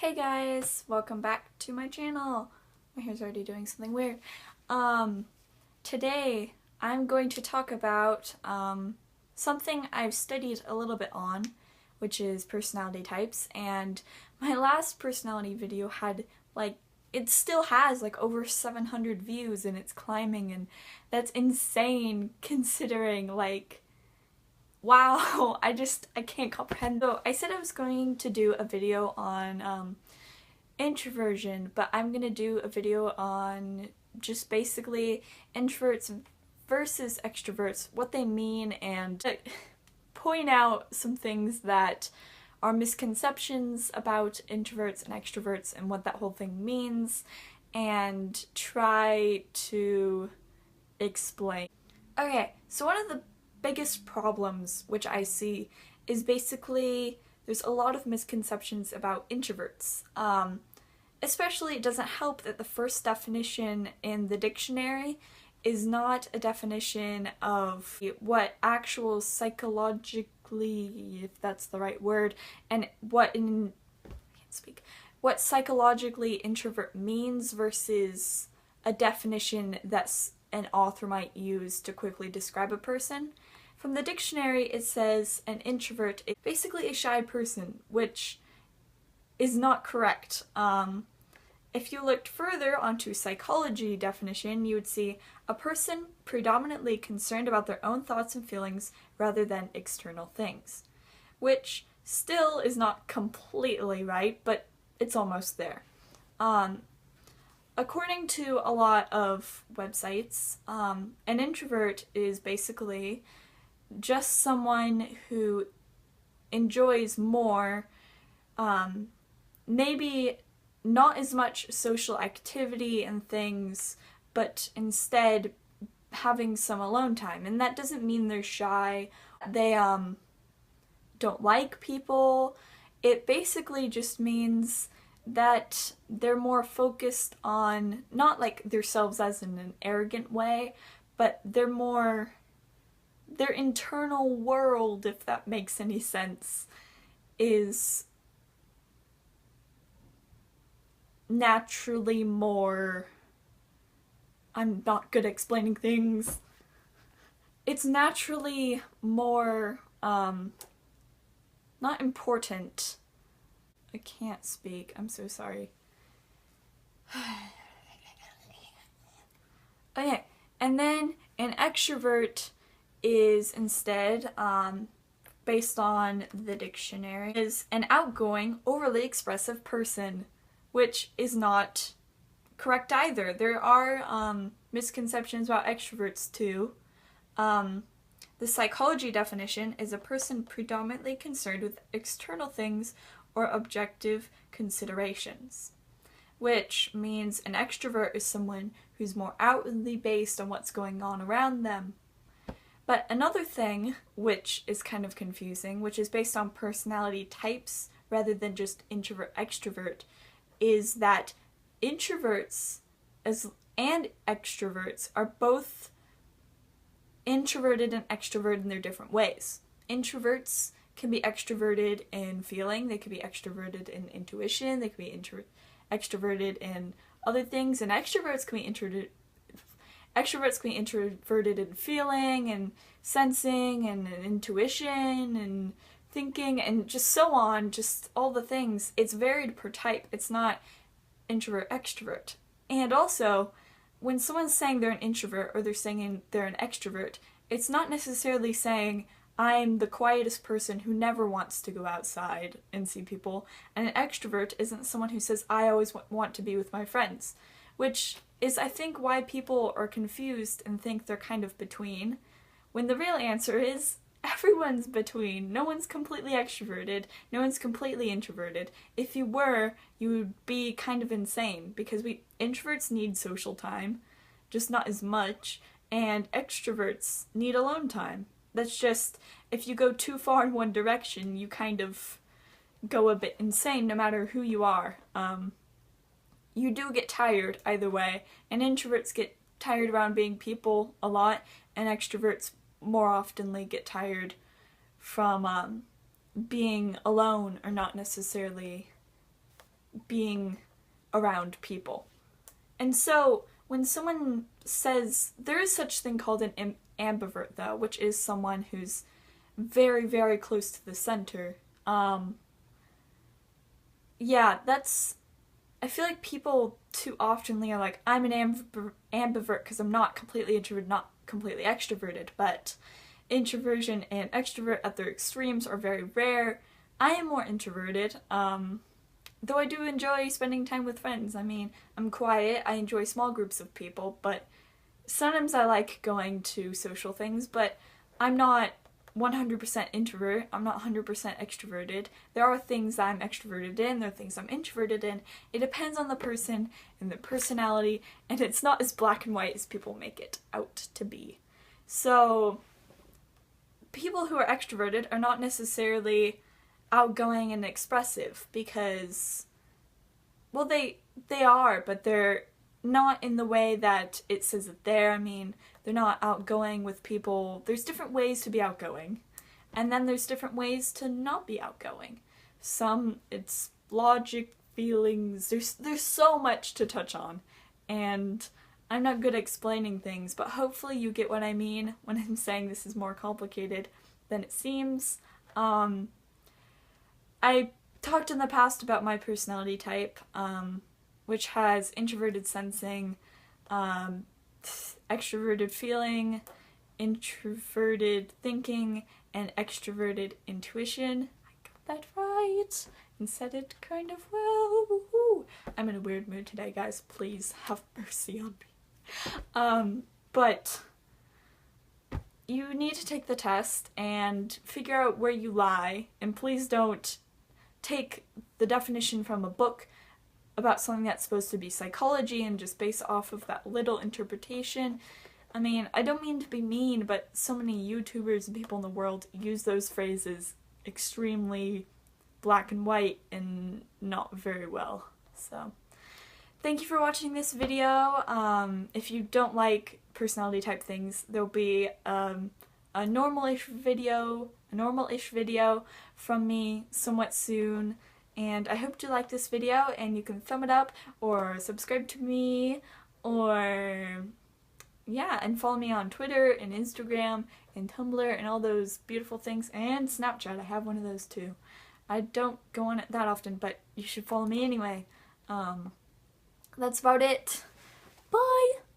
Hey guys, welcome back to my channel. My hair's already doing something weird. Today I'm going to talk about something I've studied a little bit on, which is personality types, and my last personality video had it still has over 700 views and it's climbing, and that's insane considering wow, I can't comprehend. So I said I was going to do a video on introversion, but I'm gonna do a video on just basically introverts versus extroverts, what they mean, and point out some things that are misconceptions about introverts and extroverts and what that whole thing means, and try to explain. Okay, so one of the biggest problems which I see is basically there's a lot of misconceptions about introverts. Especially, it doesn't help that the first definition in the dictionary is not a definition of what actual psychologically, if that's the right word, and what psychologically introvert means versus a definition that an author might use to quickly describe a person. From the dictionary, it says an introvert is basically a shy person, which is not correct. If you looked further onto psychology definition, you would see a person predominantly concerned about their own thoughts and feelings rather than external things, which still is not completely right, but it's almost there. According to a lot of websites, an introvert is basically just someone who enjoys more, maybe not as much social activity and things, but instead having some alone time. And that doesn't mean they're shy, they don't like people. It basically just means that they're more focused on, not themselves as in an arrogant way, but their internal world, if that makes any sense, is naturally more... I'm not good at explaining things. It's naturally more, not important. I can't speak, I'm so sorry. Okay, and then an extrovert is instead, based on the dictionary, is an outgoing, overly expressive person, which is not correct either. There are misconceptions about extroverts too. The psychology definition is a person predominantly concerned with external things or objective considerations, which means an extrovert is someone who's more outwardly based on what's going on around them. But another thing, which is kind of confusing, which is based on personality types rather than just introvert-extrovert, is that introverts and extroverts are both introverted and extroverted in their different ways. Introverts can be extroverted in feeling, they can be extroverted in intuition, they can be extroverted in other things, and extroverts can be introverted in feeling and sensing and intuition and thinking and just so on, just all the things. It's varied per type. It's not introvert-extrovert. And also, when someone's saying they're an introvert or they're saying they're an extrovert, it's not necessarily saying I'm the quietest person who never wants to go outside and see people, and an extrovert isn't someone who says I always want to be with my friends, which is, I think, why people are confused and think they're kind of between, when the real answer is everyone's between. No one's completely extroverted, no one's completely introverted. If you were, you would be kind of insane, because introverts need social time, just not as much, and extroverts need alone time. That's just, if you go too far in one direction, you kind of go a bit insane no matter who you are. You do get tired either way, and introverts get tired around being people a lot, and extroverts more oftenly get tired from being alone or not necessarily being around people. And so when someone says, there is such thing called an ambivert though, which is someone who's very, very close to the center. Yeah, that's, I feel like people too oftenly are like, I'm an ambivert because I'm not completely introverted, not completely extroverted, but introversion and extrovert at their extremes are very rare. I am more introverted, though I do enjoy spending time with friends. I mean, I'm quiet, I enjoy small groups of people, but sometimes I like going to social things, but I'm not 100% introvert, I'm not 100% extroverted. There are things that I'm extroverted in, there are things I'm introverted in. It depends on the person and their personality, and it's not as black and white as people make it out to be. So, people who are extroverted are not necessarily outgoing and expressive because, well, they are, but they're not in the way that it says that they're. I mean, they're not outgoing with people. There's different ways to be outgoing, and then there's different ways to not be outgoing. Some, it's logic, feelings, there's so much to touch on, and I'm not good at explaining things, but hopefully you get what I mean when I'm saying this is more complicated than it seems. I talked in the past about my personality type, which has introverted sensing, extroverted feeling, introverted thinking, and extroverted intuition. I got that right and said it kind of well. Woo-hoo. I'm in a weird mood today, guys. Please have mercy on me. But you need to take the test and figure out where you lie, and please don't take the definition from a book about something that's supposed to be psychology and just base off of that little interpretation. I mean, I don't mean to be mean, but so many YouTubers and people in the world use those phrases extremely black and white and not very well. So, thank you for watching this video. If you don't like personality type things, there'll be a normal-ish video from me somewhat soon. And I hope you like this video, and you can thumb it up or subscribe to me, or yeah, and follow me on Twitter and Instagram and Tumblr and all those beautiful things, and Snapchat. I have one of those too. I don't go on it that often, but you should follow me anyway. That's about it. Bye!